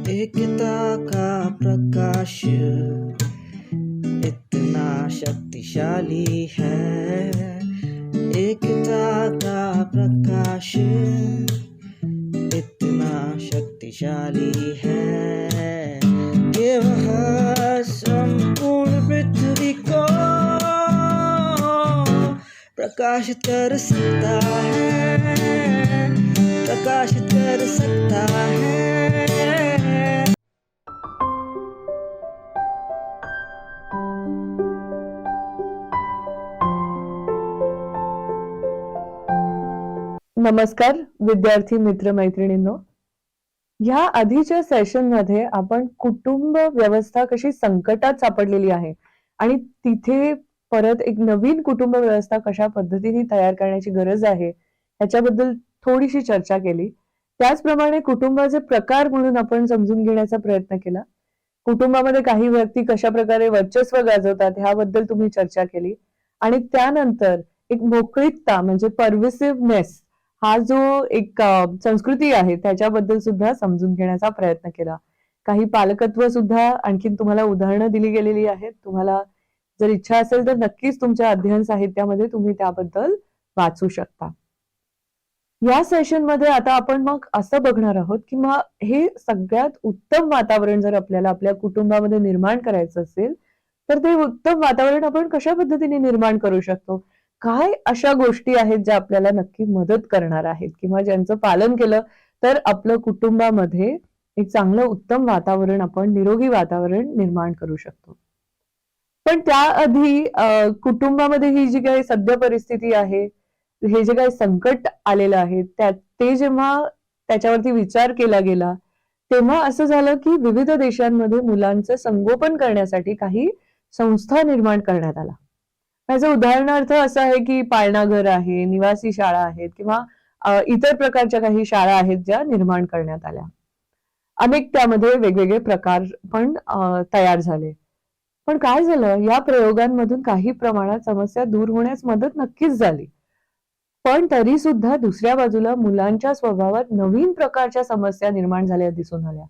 एकता का प्रकाश इतना शक्तिशाली है, एकता का प्रकाश इतना शक्तिशाली है कि वह संपूर्ण पृथ्वी को प्रकाशित कर सकता है, प्रकाशित कर सकता है। नमस्कार विद्यार्थी मित्र मैत्रिणींनो, ह्या आधीच्या सेशन मध्ये आपण कुटुंब व्यवस्था कशी संकटात सापडलेली आहे आणि तिथे परत एक नवीन कुटुंब व्यवस्था कशा पद्धतीने तयार करण्याची गरज आहे ह्याच्याबद्दल थोडीशी चर्चा केली. त्याचप्रमाणे कुटुंबाचे प्रकार म्हणून आपण समजून घेण्याचा प्रयत्न केला. कुटुंबामध्ये काही व्यक्ती कशा प्रकारे वर्चस्व गाजवतात ह्याबद्दल तुम्ही चर्चा केली आणि त्यानंतर एक मोकळीकता म्हणजे परमिसिव्हनेस हा जो एक संस्कृती आहे त्याच्याबद्दल सुद्धा समजून घेण्याचा प्रयत्न केला. काही पालकत्व सुद्धा आणखीन तुम्हाला उदाहरणं दिली गेलेली आहेत. तुम्हाला जर इच्छा असेल तर नक्कीच तुमच्या अध्ययन साहित्यामध्ये तुम्ही त्याबद्दल वाचू शकता. या सेशन मध्ये आता आपण मग असं बघणार आहोत की मग हे सगळ्यात उत्तम वातावरण जर आपल्याला आपल्या कुटुंबामध्ये निर्माण करायचं असेल तर ते उत्तम वातावरण आपण कशा पद्धतीने निर्माण करू शकतो, काय अशा गोष्टी आहेत ज्या आपल्याला नक्की मदत करणार आहेत किंवा ज्यांचं पालन केलं तर आपलं कुटुंबामध्ये एक चांगलं उत्तम वातावरण आपण निरोगी वातावरण निर्माण करू शकतो. पण त्याआधी कुटुंबामध्ये ही जी काही सध्या परिस्थिती आहे, हे जे काही संकट आलेलं आहे ते जेव्हा त्याच्यावरती विचार केला गेला तेव्हा असं झालं की विविध देशांमध्ये मुलांचं संगोपन करण्यासाठी काही संस्था निर्माण करण्यात आल्या. याचं उदाहरणार्थ असं आहे की पाळणा घर आहे, निवासी शाळा आहेत किंवा इतर प्रकारच्या काही शाळा आहेत ज्या निर्माण करण्यात आल्या. अनेक त्यामध्ये वेगवेगळे प्रकार पण तयार झाले. पण काय झालं, या प्रयोगांमधून काही प्रमाणात समस्या दूर होण्यास मदत नक्कीच झाली. पण तरी सुद्धा दुसऱ्या बाजूला मुलांच्या स्वभावात नवीन प्रकारच्या समस्या निर्माण झाल्या दिसून आल्या.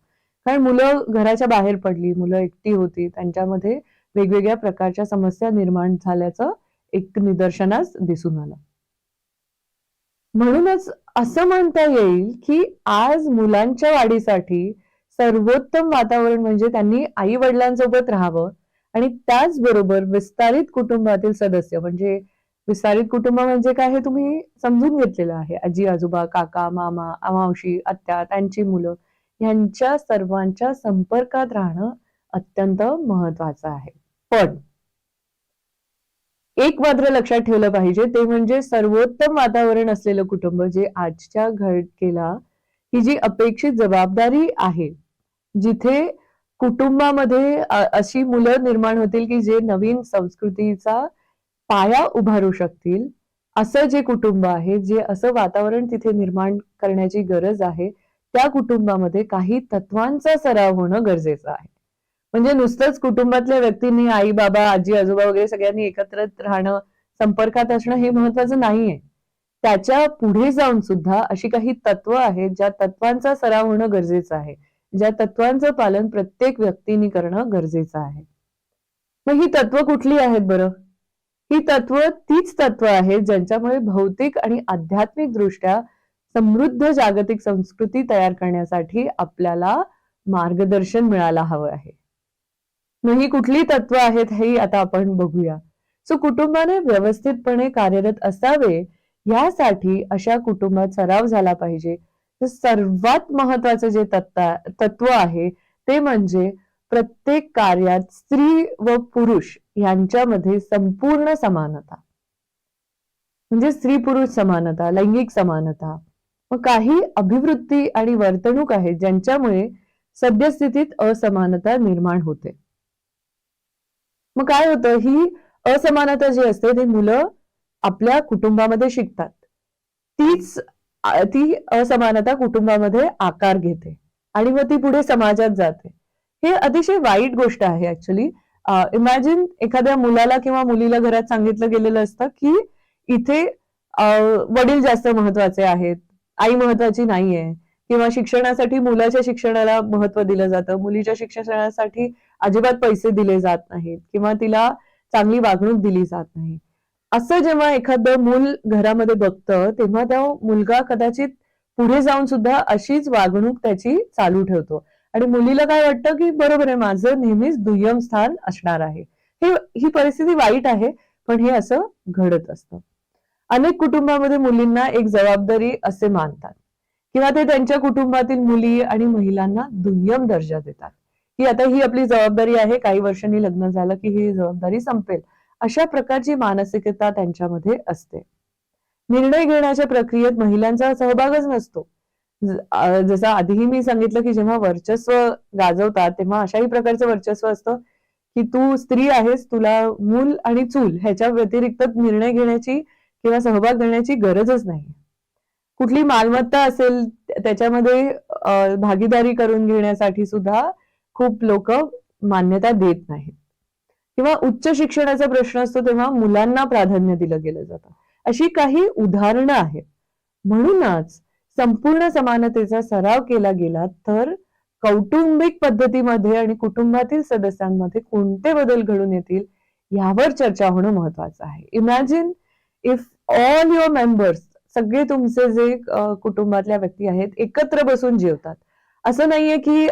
कारण मुलं घराच्या बाहेर पडली, मुलं एकटी होती, त्यांच्यामध्ये वेगवेगळ्या प्रकारच्या समस्या निर्माण झाल्याचं एक निदर्शनास दिसून आलं. म्हणूनच असं म्हणता येईल की आज मुलांच्या वाढीसाठी सर्वोत्तम वातावरण म्हणजे त्यांनी आई वडिलांसोबत राहावं आणि त्याचबरोबर विस्तारित कुटुंबातील सदस्य म्हणजे विस्तारित कुटुंब म्हणजे काय हे तुम्ही समजून घेतलेलं आहे. आजी आजोबा, काका, मामा, मावशी, आत्या, त्यांची मुलं यांच्या सर्वांच्या संपर्कात राहणं अत्यंत महत्वाचं आहे. पण एक मात्र लक्षात ठेवलं पाहिजे ते म्हणजे सर्वोत्तम वातावरण असलेलं कुटुंब जे आजच्या घटकेला ही जी अपेक्षित जबाबदारी आहे, जिथे कुटुंबामध्ये अशी मुलं निर्माण होतील की जे नवीन संस्कृतीचा पाया उभारू शकतील, असं जे कुटुंब आहे, जे असं वातावरण तिथे निर्माण करण्याची गरज आहे, त्या कुटुंबामध्ये काही तत्वांचा सराव होणं गरजेचं आहे. म्हणजे नुसतंच कुटुंबातल्या व्यक्तींनी आई बाबा आजी आजोबा वगैरे सगळ्यांनी एकत्र राहणं, संपर्कात असणं हे महत्वाचं नाहीये. त्याच्या पुढे जाऊन सुद्धा अशी काही तत्व आहेत ज्या तत्वांचा सराव होणं गरजेचं आहे, ज्या तत्वांचं पालन प्रत्येक व्यक्तीने करणं गरजेचं आहे. मग ही तत्व कुठली आहेत बरं? ही तत्व तीच तत्व आहेत ज्यांच्यामुळे भौतिक आणि आध्यात्मिक दृष्ट्या समृद्ध जागतिक संस्कृती तयार करण्यासाठी आपल्याला मार्गदर्शन मिळायला हवं आहे. मग ही कुठली तत्व आहेत हे आता आपण बघूया. कुटुंबाने व्यवस्थितपणे कार्यरत असावे यासाठी अशा कुटुंबात सराव झाला पाहिजे. तर सर्वात महत्वाचं जे तत्व आहे ते म्हणजे प्रत्येक कार्यात स्त्री व पुरुष यांच्यामध्ये संपूर्ण समानता. म्हणजे स्त्री पुरुष समानता, लैंगिक समानता. मग काही अभिवृत्ती आणि वर्तणूक आहेत ज्यांच्यामुळे सद्यस्थितीत असमानता निर्माण होते. मग काय होतं, ही असमानता जी असते ती मुलं आपल्या कुटुंबामध्ये शिकतात. ती असमानता कुटुंबामध्ये आकार घेते आणि मग ती पुढे समाजात जाते. हे अतिशय वाईट गोष्ट आहे ऍक्च्युली. इमॅजिन एखाद्या मुलाला किंवा मुलीला घरात सांगितलं गेलेलं असतं की इथे वडील जास्त महत्वाचे आहेत, आई महत्वाची नाहीये, किंवा शिक्षणासाठी मुलाच्या शिक्षणाला महत्व दिलं जातं, मुलीच्या शिक्षणासाठी अजिबात पैसे दिले जात नाहीत किंवा तिला चांगली वागणूक दिली जात नाही. असं जेव्हा एखादं मूल घरामध्ये बघतं तेव्हा तो मुलगा कदाचित पुढे जाऊन सुद्धा अशीच वागणूक त्याची चालू ठेवतो आणि मुलीला काय वाटतं की बरोबर आहे, माझं नेहमीच दुय्यम स्थान असणार आहे. ही परिस्थिती वाईट आहे, पण हे असं घडत असतं. अनेक कुटुंबामध्ये मुलींना एक जबाबदारी असे मानतात किंवा ते त्यांच्या कुटुंबातील मुली आणि महिलांना दुय्यम दर्जा देतात, की आता ही आपली जबाबदारी आहे, काही वर्षांनी लग्न झालं की ही जबाबदारी संपेल. अशा प्रकारची मानसिकता त्यांच्यामध्ये असते. निर्णय घेण्याच्या प्रक्रियेत महिलांचा सहभागच नसतो. जसं आधीही मी सांगितलं की जेव्हा वर्चस्व गाजवतात तेव्हा अशाही प्रकारचं वर्चस्व असतं की तू स्त्री आहेस, तुला मूल आणि चूल ह्याच्या व्यतिरिक्त निर्णय घेण्याची किंवा सहभाग घेण्याची गरजच नाही. कुठली मालमत्ता असेल त्याच्यामध्ये भागीदारी करून घेण्यासाठी सुद्धा खूप लोक मान्यता देत नाहीत. किंवा उच्च शिक्षणाचा प्रश्न असतो तेव्हा मुलांना प्राधान्य दिलं गेलं जातं. अशी काही उदाहरणं आहेत. म्हणूनच संपूर्ण समानतेचा सराव केला गेला तर कौटुंबिक पद्धतीमध्ये आणि कुटुंबातील सदस्यांमध्ये कोणते बदल घडून येतील यावर चर्चा होणं महत्वाचं आहे. Imagine if all your members, सगळे तुमचे जे कुटुंबातल्या व्यक्ती आहेत, एकत्र बसून जेवतात. असं नाहीये की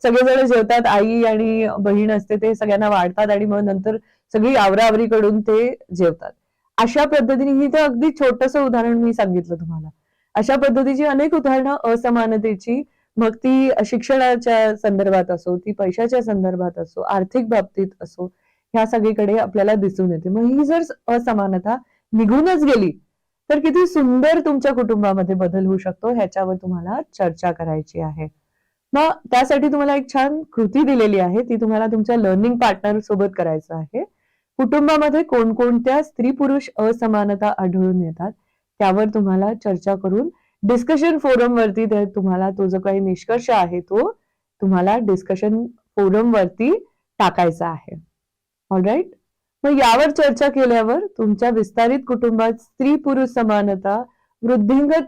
सगळेजण जेवतात, आई आणि बहीण असते ते सगळ्यांना वाढतात आणि मग नंतर सगळी आवराआवरी कडून ते जेवतात. अशा पद्धतीने, ही तर अगदी छोटंसं उदाहरण मी सांगितलं तुम्हाला. अशा पद्धतीची अनेक उदाहरणं असमानतेची, मग ती शिक्षणाच्या संदर्भात असो, ती पैशाच्या संदर्भात असो, आर्थिक बाबतीत असो, ह्या सगळीकडे आपल्याला दिसून येते. मग ही जर असमानता निघूनच गेली तर किती सुंदर तुमच्या कुटुंबामध्ये बदल होऊ शकतो ह्याच्यावर तुम्हाला चर्चा करायची आहे. मग त्यासाठी तुम्हाला एक छान कृती दिलेली आहे, ती तुम्हाला तुमच्या लर्निंग पार्टनर सोबत करायचं आहे. कुटुंबामध्ये कोणकोणत्या स्त्री पुरुष असमानता आढळून येतात त्यावर तुम्हाला चर्चा करून डिस्कशन फोरम वरती तुम्हाला तो जो काही निष्कर्ष आहे तो तुम्हाला डिस्कशन फोरम वरती टाकायचा आहे. ऑलराईट. मग यावर चर्चा केल्यावर तुमच्या विस्तारित कुटुंबात स्त्री पुरुष समानता वृद्धिंगत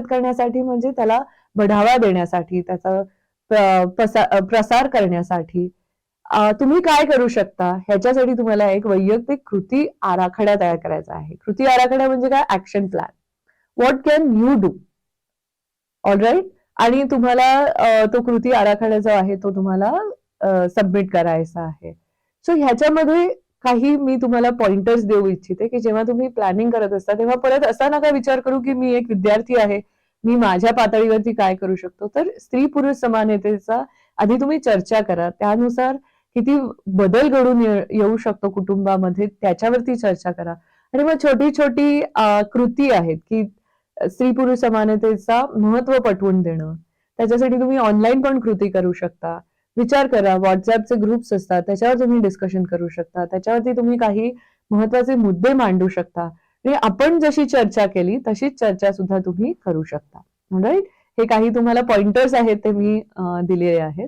करण्यासाठी म्हणजे त्याला बढावा देण्यासाठी, त्याचा प्रसार करण्यासाठी तुम्ही काय करू शकता ह्याच्यासाठी तुम्हाला एक वैयक्तिक कृती आराखडा तयार करायचा आहे. कृती आराखडा म्हणजे काय? Action plan. What can you do? All right. आणि तुम्हाला तो कृती आराखडा जो आहे तो तुम्हाला सबमिट करायचा आहे. सो ह्याच्यामध्ये काही मी तुम्हाला पॉइंटर्स देऊ इच्छिते की जेव्हा तुम्ही प्लॅनिंग करत असता तेव्हा परत असा नका विचार करू की मी एक विद्यार्थी आहे, मी माझ्या पातळीवरती काय करू शकतो. तर स्त्री पुरुष समानतेचा आधी तुम्ही चर्चा करा, त्यानुसार किती बदल घडून येऊ शकतो कुटुंबामध्ये त्याच्यावरती चर्चा करा. आणि मग छोटी छोटी कृती आहेत की स्त्री पुरुष समानतेचा महत्व पटवून देणं. त्याच्यासाठी तुम्ही ऑनलाईन पण कृती करू शकता. विचार करा, व्हॉट्सअपचे ग्रुप्स असतात त्याच्यावर तुम्ही डिस्कशन करू शकता, त्याच्यावरती तुम्ही काही महत्वाचे मुद्दे मांडू शकता. आणि आपण जशी चर्चा केली तशीच चर्चा सुद्धा तुम्ही करू शकता. राईट. हे काही तुम्हाला पॉइंटर्स आहेत ते मी दिलेले आहेत.